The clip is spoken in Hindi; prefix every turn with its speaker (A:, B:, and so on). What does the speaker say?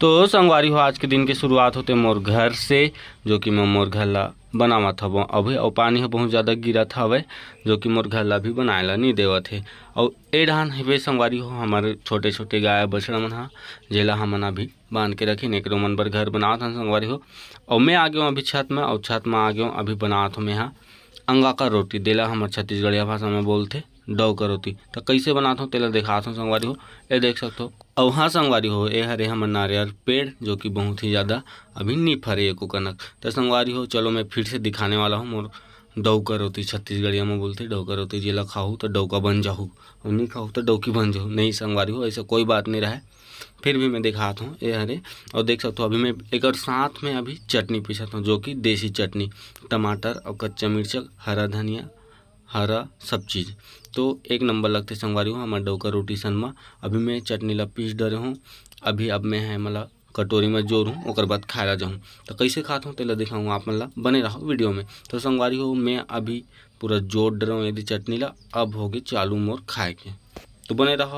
A: तो संगवारी हो आज के दिन की शुरुआत होते मोर घर से, जो कि मैं मोर घर ला बनावत हव अभी। और पानी ह बहुत ज़्यादा गिरत हवे, जो कि मोर घर ला भी बनाए ला नहीं देवत हे। और ए डाहन हवे संगवारी हो हमारे छोटे छोटे गाय बछड़ा मन हा, जेला हमन अभी बांध के रखिन, एकरो मन बर घर बनावत हन संगवारी हो। और मैं आ गया अभी छत में, और छत में आ गया अभी बनावत हूँ मैं यहाँ अंगा का रोटी, देला हमारे छत्तीसगढ़िया भाषा में बोलते डव का रोटी। तो कैसे बनाता हूँ तेला दिखाता हूँ संगवारी हो, ये देख सकते हो। और हाँ संगवारी हो, ये हरे हमर नारियल पेड़, जो कि बहुत ही ज़्यादा अभी नहीं फरे एको कनक। तो संगवारी हो चलो मैं फिर से दिखाने वाला हूँ मोर डव का रोटी, छत्तीसगढ़िया में बोलते डव का रोटी। जेला खाऊँ तो डव का बन जाऊँ, और नहीं खाऊँ तो डव की बन जाऊँ। नहीं संगवारी हो, ऐसा कोई बात नहीं रहा, फिर भी मैं दिखाता हूँ ये हरे। और देख सकते हो अभी मैं एक साथ में अभी चटनी पीसत हूँ, जो कि देसी चटनी, टमाटर और कच्चा मिर्चा, हरा धनिया, हरा सब चीज़। तो एक नंबर लगते संगवारी हो हमारे डव का रोटी सनमा। अभी मैं चटनी ला पीस डरे हूँ, अभी अब मैं है मला कटोरी में जोड़ हूँ, ओकर बाद खाए ला जाऊँ। तो कैसे खाता हूँ तेला दिखाऊँ, आप मन ला बने रहो वीडियो में। तो संगवारी हो मैं अभी पूरा जोड़ डर हूँ यदि चटनी ला, अब होगी चालू मोर खाए के, तो बने रहो।